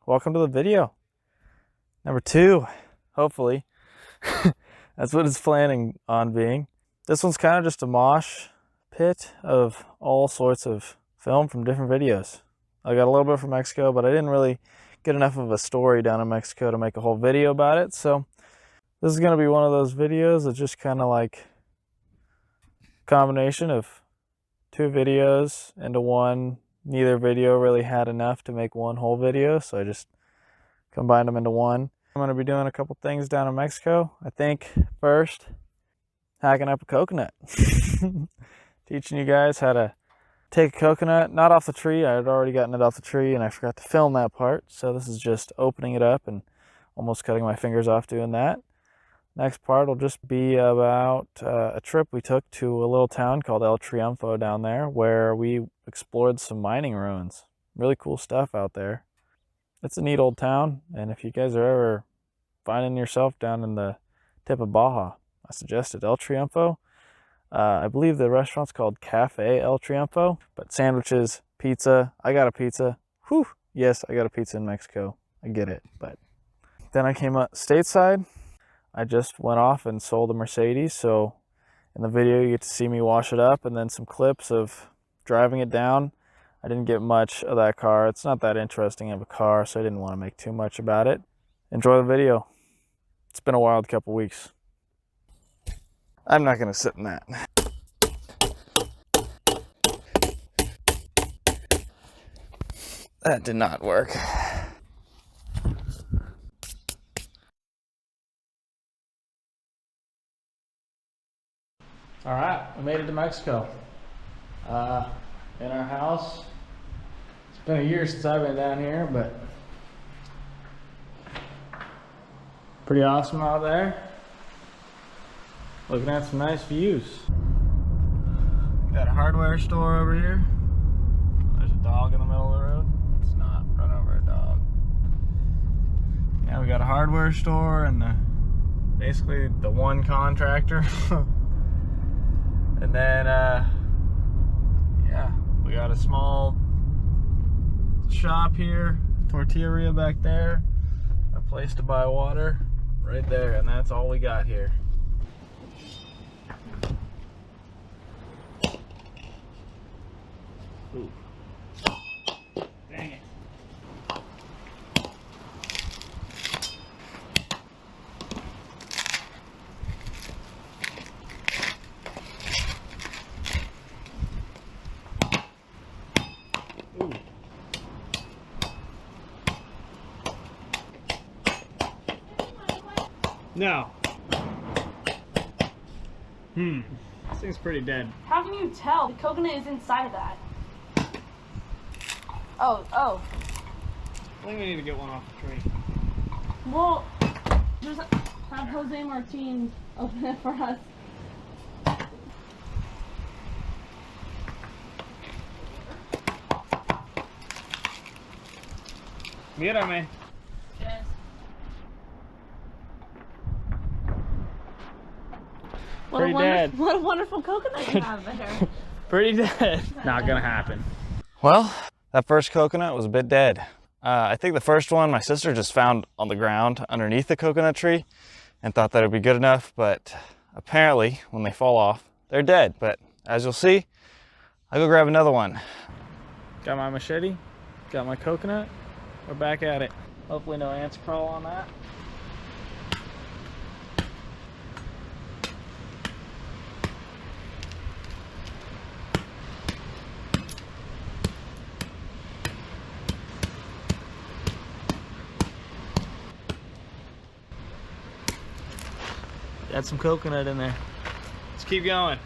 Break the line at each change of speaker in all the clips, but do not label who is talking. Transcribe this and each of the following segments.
welcome to the video. Number 2, hopefully. That's what it's planning on being. This one's kind of just a mosh pit of all sorts of film from different videos. I got a little bit from Mexico, but I didn't really get enough of a story down in Mexico to make a whole video about it. So this is going to be one of those videos that's just kind of like a combination of 2 videos into one. Neither video really had enough to make one whole video, so I just combined them into one. I'm going to be doing a couple things down in Mexico. I think first, hacking up a coconut. Teaching you guys how to take a coconut, not off the tree. I had already gotten it off the tree and I forgot to film that part. So this is just opening it up and almost cutting my fingers off doing that. Next part will just be about a trip we took to a little town called El Triunfo down there, where we explored some mining ruins. Really cool stuff out there. It's a neat old town, and if you guys are ever finding yourself down in the tip of Baja, I suggested El Triunfo. I believe the restaurant's called Cafe El Triunfo, but sandwiches, pizza. I got a pizza. Whew, yes, I got a pizza in Mexico. I get it, but then I came up stateside. I just went off and sold a Mercedes, so in the video you get to see me wash it up and then some clips of driving it down. I didn't get much of that car. It's not that interesting of a car, so I didn't want to make too much about it. Enjoy the video. It's been a wild couple weeks. I'm not going to sit in that. That did not work. All right, we made it to Mexico. In our house. It's been a year since I've been down here, but pretty awesome out there. Looking at some nice views. Got a hardware store over here. There's a dog in the middle of the road. Let's not run over a dog. Yeah, we got a hardware store and basically the one contractor. And then, yeah, we got a small shop here, tortilleria back there, a place to buy water right there, and that's all we got here. Ooh. Dang it. No. This thing's pretty dead.
How can you tell? The coconut is inside of that. Oh.
I think we need to get one off the tree.
Well, just have Jose Martin open it for us.
Mírame.
Yes.
Pretty dead.
What a wonderful coconut you have there.
Pretty dead. Not gonna happen. Well, that first coconut was a bit dead. I think the first one my sister just found on the ground underneath the coconut tree and thought that would be good enough, but apparently when they fall off, they're dead. But as you'll see, I'll go grab another one. Got my machete, got my coconut, we're back at it. Hopefully no ants crawl on that. Got some coconut in there. Let's keep going.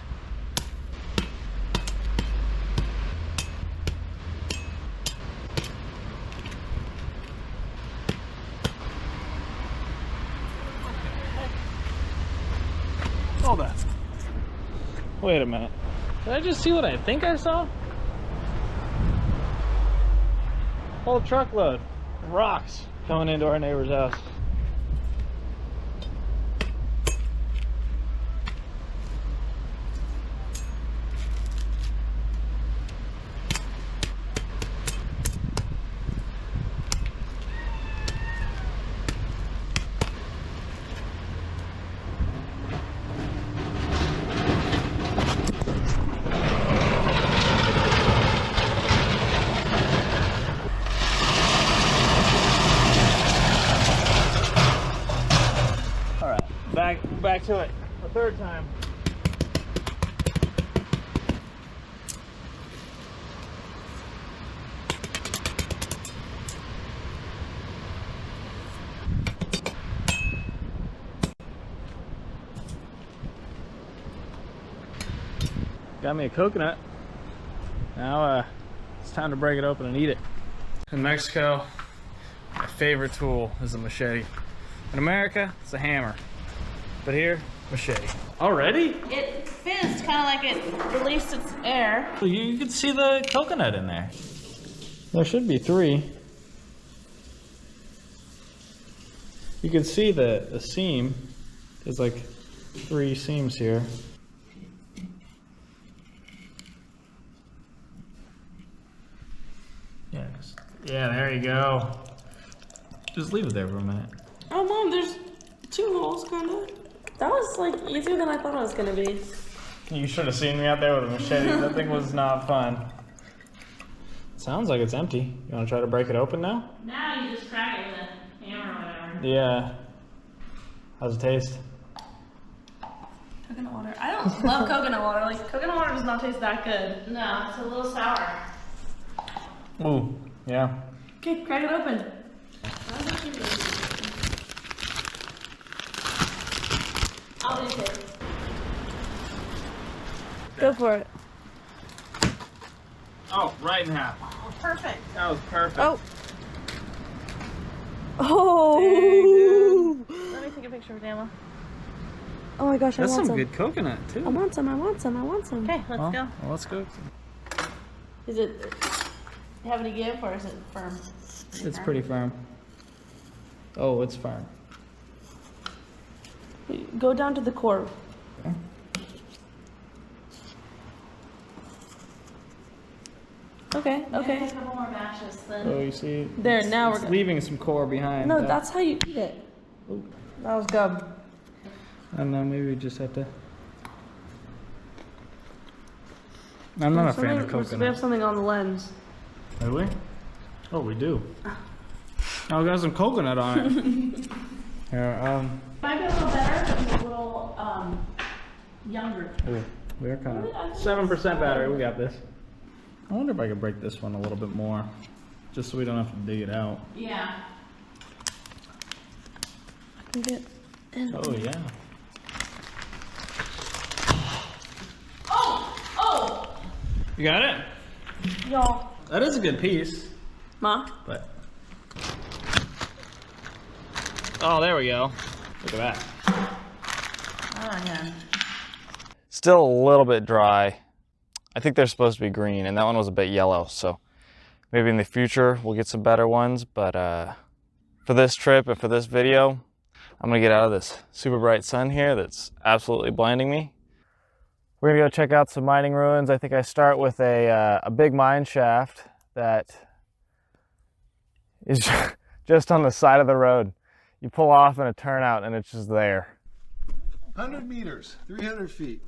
Hold on. Wait a minute. Did I just see what I think I saw? Whole truckload of rocks coming into our neighbor's house. back to it a third time. Got me a coconut. Now it's time to break it open and eat it. In Mexico, my favorite tool is a machete. In America, it's a hammer. But here, machete. Already?
It fizzed kind of like it released its air.
You can see the coconut in there. There should be 3. You can see the seam. There's like 3 seams here. Yes. Yeah, there you go. Just leave it there for a minute.
Oh, Mom, there's 2 holes, kind of. That was like easier than I thought it was gonna be.
You should have seen me out there with a machete. That thing was not fun. Sounds like it's empty. You want to try to break it open now?
Now you just crack it with a hammer or whatever.
Yeah. How's it taste?
Coconut water. I don't love coconut water. Like, coconut water does not taste that good. No, it's a little sour.
Ooh, yeah.
Okay, crack it open. I'll eat it. Go for it.
Oh, right in half.
Perfect.
That was perfect.
Oh. Oh. Let me take a picture of Dama. Oh my gosh,
That's
I want
some good coconut too.
I want some, I want some, I want some. Okay, let's go.
Well, let's go.
Is it have any give or is it firm?
It's pretty firm. Oh, it's firm.
Go down to the core.
Okay.
Okay, okay. A couple more batches then.
Oh, you see?
There, now we're
leaving some core behind.
No, that's how you eat it. Ooh, that was good.
I don't know, maybe we just have to. I'm not a fan of coconut.
We have something on the lens.
Do we? Oh, we do. Oh, we got some coconut on it. Here,
Might be a little better, but a little younger.
ooh, we're kind of 7% battery. We got this. I wonder if I could break this one a little bit more, just so we don't have to dig it out.
Yeah. I can get in.
Oh yeah.
Oh!
You got it?
Y'all.
That is a good piece.
Ma?
But. Oh, there we go. Look at that.
Oh, yeah.
Still a little bit dry. I think they're supposed to be green, and that one was a bit yellow, so maybe in the future we'll get some better ones, but for this trip and for this video, I'm gonna get out of this super bright sun here that's absolutely blinding me. We're gonna go check out some mining ruins. I think I start with a big mine shaft that is just on the side of the road. You pull off in a turnout and it's just there.
100 meters, 300 feet.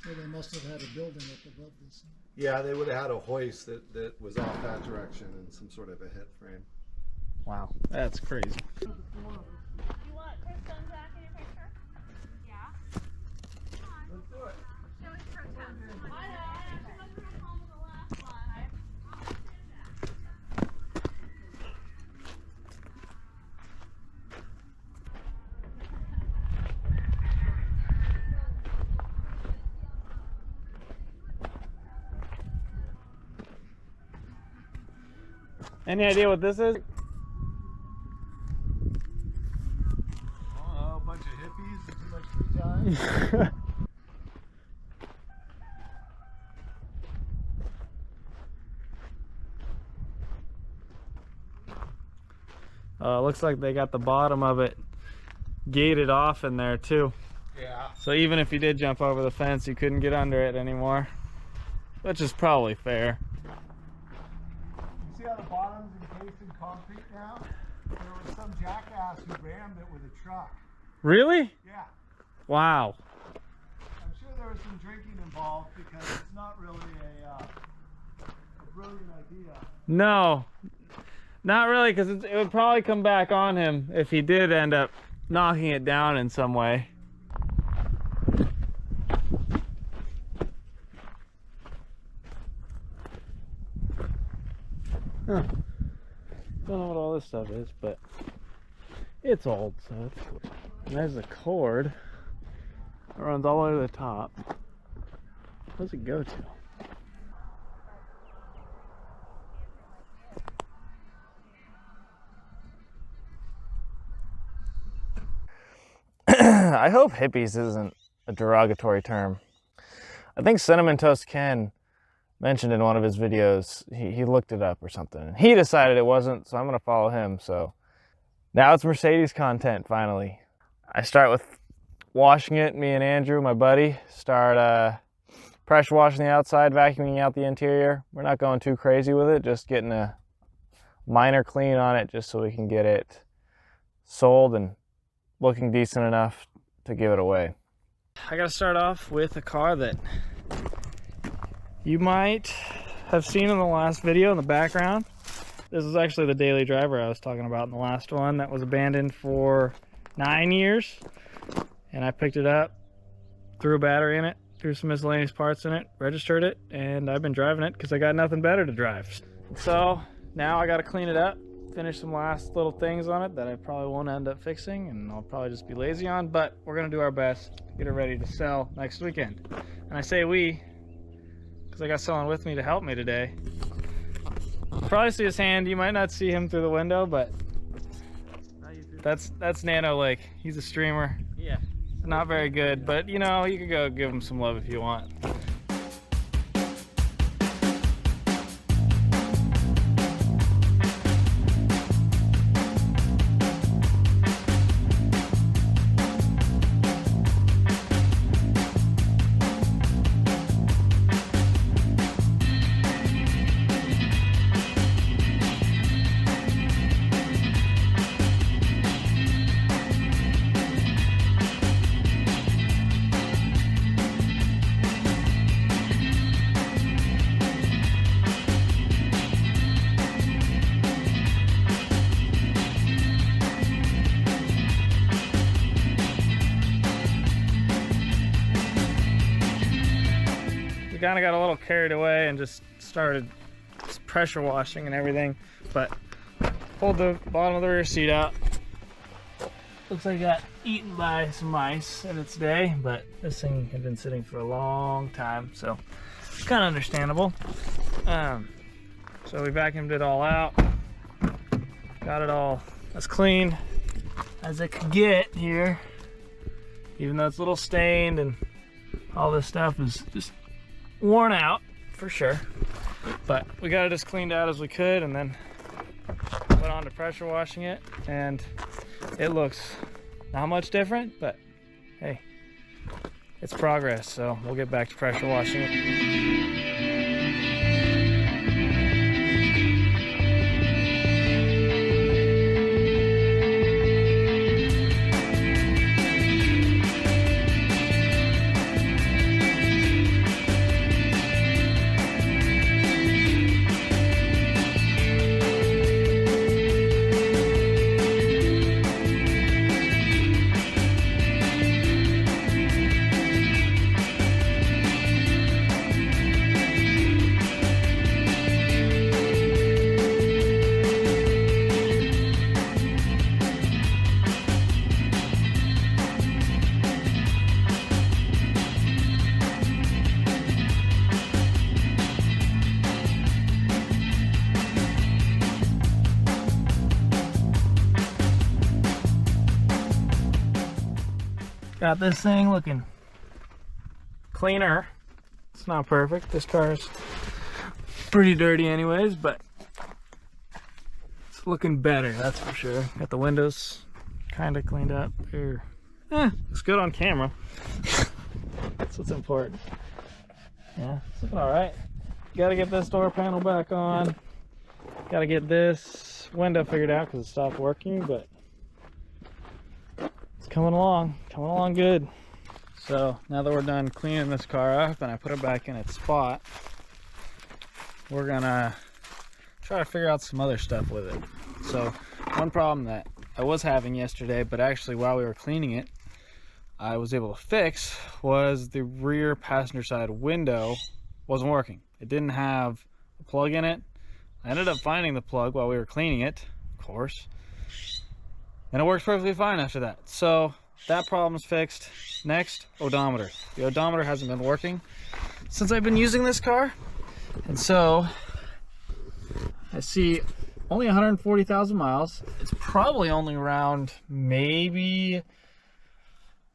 So they must have had a building up above this.
Yeah, they would have had a hoist that was off that direction and some sort of a head frame.
Wow, that's crazy.
You want Kristen back in your picture? Yeah.
Let's do it.
I know, I actually must have been home with the last one. I'll do that.
Any idea what this is?
Oh, a bunch of hippies with too much free time.
Looks like they got the bottom of it gated off in there too.
Yeah.
So even if you did jump over the fence, you couldn't get under it anymore, which is probably fair.
You see how the bottom's encased in concrete now? There was some jackass who rammed it with a truck.
Really?
Yeah.
Wow.
I'm sure there was some drinking involved because it's not really a brilliant idea.
No. Not really, because it would probably come back on him if he did end up knocking it down in some way. Huh. Don't know what all this stuff is, but it's old, so it's cool. And there's the cord that runs all the way to the top. Where does it go to? I hope hippies isn't a derogatory term. I think Cinnamon Toast Ken mentioned in one of his videos, he looked it up or something, and he decided it wasn't, so I'm gonna follow him. So now it's Mercedes content, finally. I start with washing it. Me and Andrew, my buddy, start pressure washing the outside, vacuuming out the interior. We're not going too crazy with it, just getting a minor clean on it just so we can get it sold and looking decent enough to give it away. I gotta start off with a car that you might have seen in the last video in the background. This is actually the daily driver I was talking about in the last one that was abandoned for 9 years. And I picked it up, threw a battery in it, threw some miscellaneous parts in it, registered it, and I've been driving it because I got nothing better to drive. So now I gotta clean it up, finish some last little things on it that I probably won't end up fixing and I'll probably just be lazy on, but we're gonna do our best to get it ready to sell next weekend. And I say we, because I got someone with me to help me today. You'll probably see his hand. You might not see him through the window, but that's Nano Lake. He's a streamer. Yeah. Not very good, but you know, you could go give him some love if you want. Kind of got a little carried away and just started pressure washing and everything, but pulled the bottom of the rear seat out. Looks like it got eaten by some mice in its day, but this thing had been sitting for a long time, so it's kind of understandable. So we vacuumed it all out, got it all as clean as it could get here, even though it's a little stained and all this stuff is just worn out for sure, but we got it as cleaned out as we could and then went on to pressure washing it, and it looks not much different, but hey, it's progress. So we'll get back to pressure washing it. Got this thing looking cleaner. It's not perfect. This car's pretty dirty anyways, but it's looking better, that's for sure. Got the windows kind of cleaned up. Looks good on camera. That's what's important. Yeah, it's looking all right. Gotta get this door panel back on. Gotta get this window figured out because it stopped working, but it's coming along good. So now that we're done cleaning this car up and I put it back in its spot, we're gonna try to figure out some other stuff with it. So one problem that I was having yesterday, but actually while we were cleaning it, I was able to fix, was the rear passenger side window wasn't working. It didn't have a plug in it. I ended up finding the plug while we were cleaning it, of course, and it works perfectly fine after that. So that problem's fixed. Next, odometer. The odometer hasn't been working since I've been using this car, and so I see only 140,000 miles. It's probably only around maybe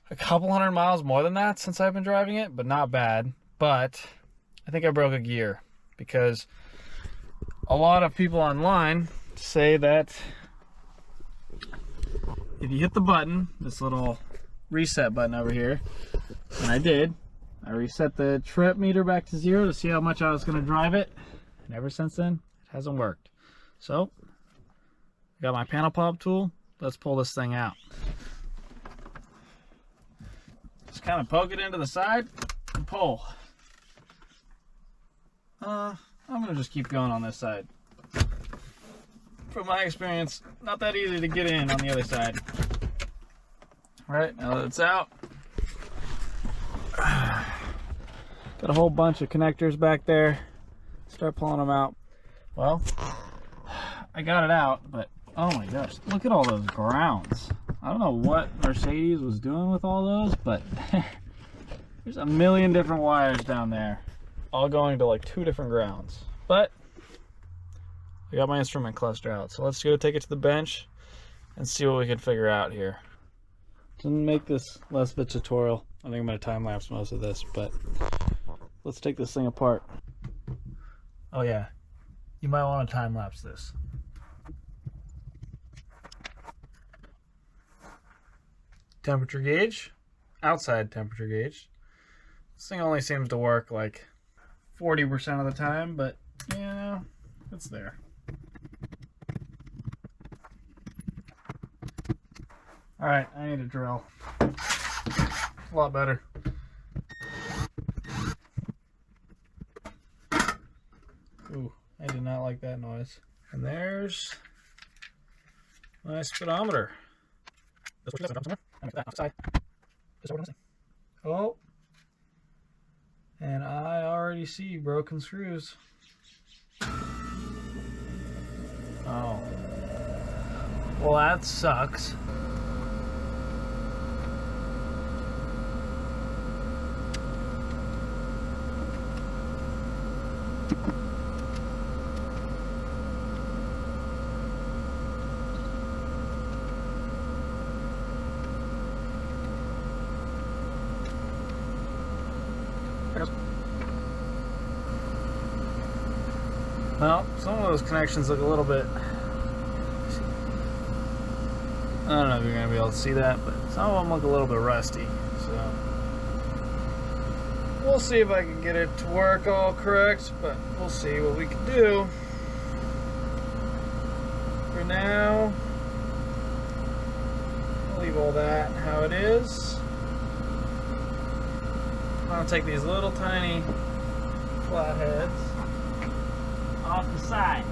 a couple hundred miles more than that since I've been driving it, but not bad. But I think I broke a gear, because a lot of people online say that if you hit the button, this little reset button over here, and I did, I reset the trip meter back to 0 to see how much I was going to drive it, and ever since then it hasn't worked. So I got my panel pop tool. Let's pull this thing out. Just kind of poke it into the side and pull. I'm gonna just keep going on this side. From my experience, not that easy to get in on the other side. Right, now that it's out, got a whole bunch of connectors back there. Start pulling them out. Well, I got it out, but oh my gosh, look at all those grounds. I don't know what Mercedes was doing with all those, but there's a million different wires down there, all going to like 2 different grounds. But I got my instrument cluster out, so let's go take it to the bench and see what we can figure out here. To make this less of a tutorial, I think I'm going to time lapse most of this, but let's take this thing apart. Oh yeah, you might want to time lapse this. Temperature gauge, outside temperature gauge. This thing only seems to work like 40% of the time, but you know, it's there. All right, I need a drill. A lot better. Ooh, I did not like that noise. And there's my speedometer. Oh, and I already see broken screws. Oh, well, that sucks. Well, some of those connections look a little bit, I don't know if you're going to be able to see that, but some of them look a little bit rusty, so we'll see if I can get it to work all correct, but we'll see what we can do. For now, I'll leave all that how it is. I'm going to take these little tiny flatheads off the side.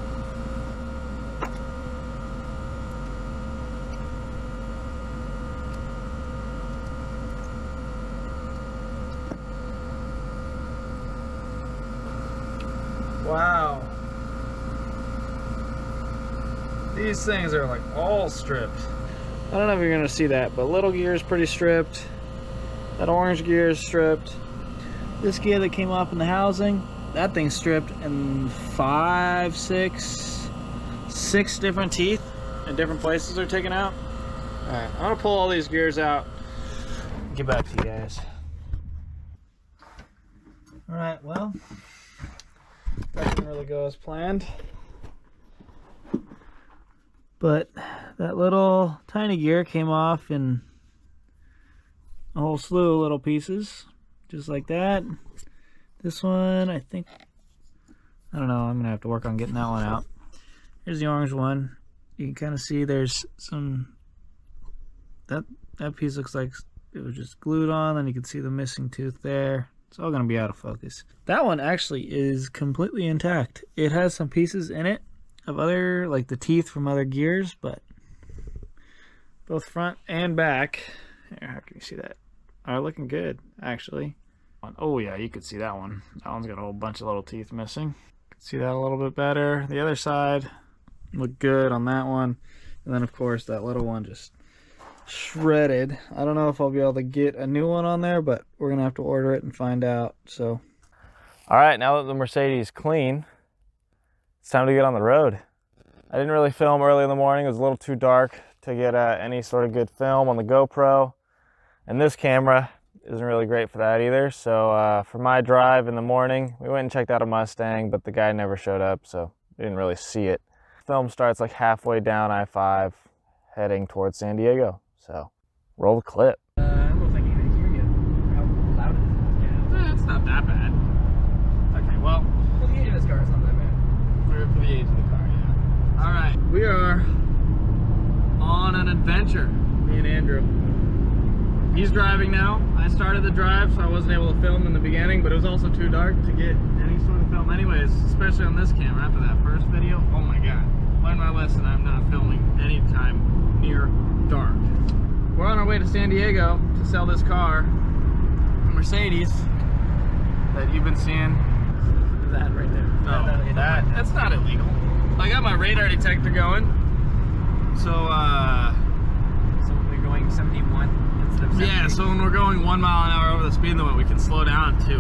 Wow. These things are like all stripped. I don't know if you're gonna see that, but little gear is pretty stripped. That orange gear is stripped. This gear that came off in the housing, that thing's stripped, and 5, 6 different teeth in different places are taken out. Alright, I'm gonna pull all these gears out and get back to you guys. Alright, well, that didn't really go as planned. But that little tiny gear came off in a whole slew of little pieces, just like that. This one, I think, I don't know, I'm gonna have to work on getting that one out. Here's the orange one. You can kind of see there's some, that piece looks like it was just glued on, and you can see the missing tooth there. It's all gonna be out of focus. That one actually is completely intact. It has some pieces in it of other, like the teeth from other gears, but both front and back, here, how can you see that, are looking good, actually. Oh yeah, you could see that one. That one's got a whole bunch of little teeth missing. See that a little bit better. The other side looked good on that one. And then of course that little one just shredded. I don't know if I'll be able to get a new one on there, but we're gonna have to order it and find out. So, all right, now that the Mercedes is clean, it's time to get on the road. I didn't really film early in the morning. It was a little too dark to get any sort of good film on the GoPro, and this camera isn't really great for that either. So for my drive in the morning, we went and checked out a Mustang, but the guy never showed up, so we didn't really see it. Film starts like halfway down I-5 heading towards San Diego. So roll the clip.
I don't know if I can even hear you. How loud is it?
It's not that bad. Okay, well,
For the age of this car, it's not that bad.
for the age of the car, yeah. All right, we are on an adventure, me and Andrew. He's driving now. I started the drive, so I wasn't able to film in the beginning, but it was also too dark to get any sort of film anyways, especially on this camera after that first video. Oh my God. Learned my lesson. I'm not filming anytime near dark. We're on our way to San Diego to sell this car, a Mercedes that you've been seeing.
That right there.
Oh, that's not illegal. I got my radar detector going. So,
So we're going 71 instead of 70.
yeah, so when we're going 1 mile an hour over the speed limit, we can slow down to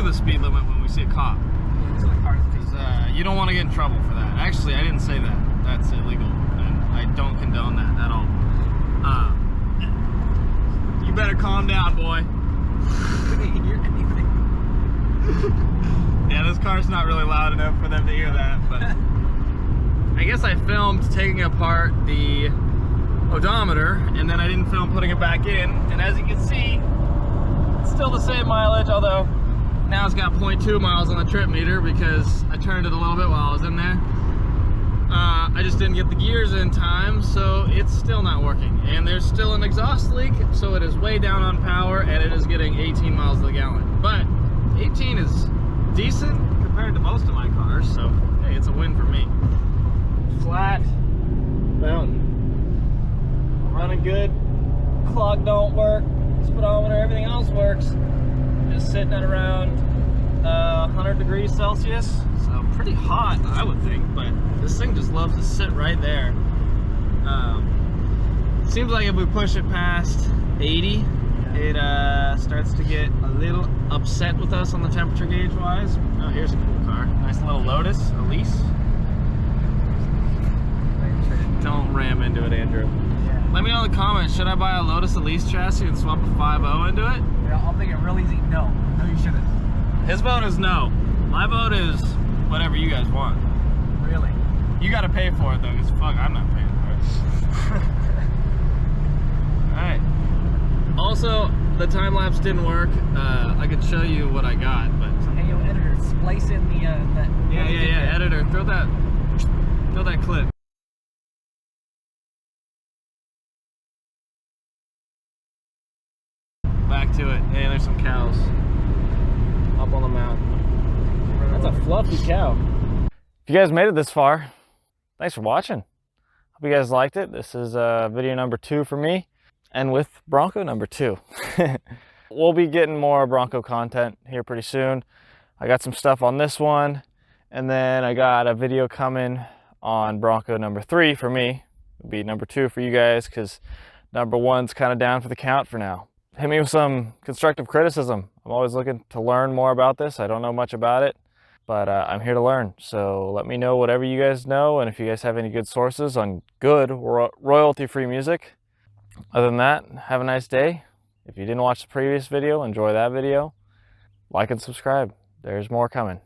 the speed limit when we see a cop.
So the car is
You don't want to get in trouble for that. Actually, I didn't say that. That's illegal, and I don't condone that at all. You better calm down, boy. Yeah, this car's not really loud enough for them to hear that, but I guess I filmed taking apart the odometer, and then I didn't film putting it back in, and as you can see, it's still the same mileage, although now it's got 0.2 miles on the trip meter because I turned it a little bit while I was in there. I just didn't get the gears in time, so it's still not working, and there's still an exhaust leak, so it is way down on power, and it is getting 18 miles to the gallon. But 18 is decent compared to most of my cars, so hey, it's a win for me. Flat mountain, running good. Clock don't work, speedometer, everything else works. Just sitting at around 100 degrees Celsius, so pretty hot, I would think, but this thing just loves to sit right there. Seems like if we push it past 80, it starts to get a little upset with us on the temperature gauge wise. Oh, here's a cool car. Nice little Lotus, Elise. Don't ram into it, Andrew.
Yeah.
Let me know in the comments, should I buy a Lotus Elise chassis and swap a 5.0 into it?
Yeah, I'll make it real easy. No. No, you shouldn't.
His vote is no. My vote is whatever you guys want.
Really?
You gotta pay for it though, because fuck, I'm not paying for it. Alright. Also, the time lapse didn't work. I could show you what I got, but
Hey, yo, editor, splice in the that.
yeah, editor, throw that clip. Back to it. Hey, there's some cows up on the mountain. That's a fluffy cow. If you guys made it this far, thanks for watching. Hope you guys liked it. This is video number 2 for me, and with Bronco number 2. We'll be getting more Bronco content here pretty soon. I got some stuff on this one, and then I got a video coming on Bronco number 3 for me. It'll be number 2 for you guys, because number 1's kind of down for the count for now. Hit me with some constructive criticism. I'm always looking to learn more about this. I don't know much about it, but I'm here to learn. So let me know whatever you guys know, and if you guys have any good sources on good royalty-free music. Other than that, have a nice day. If you didn't watch the previous video, enjoy that video. Like and subscribe. There's more coming.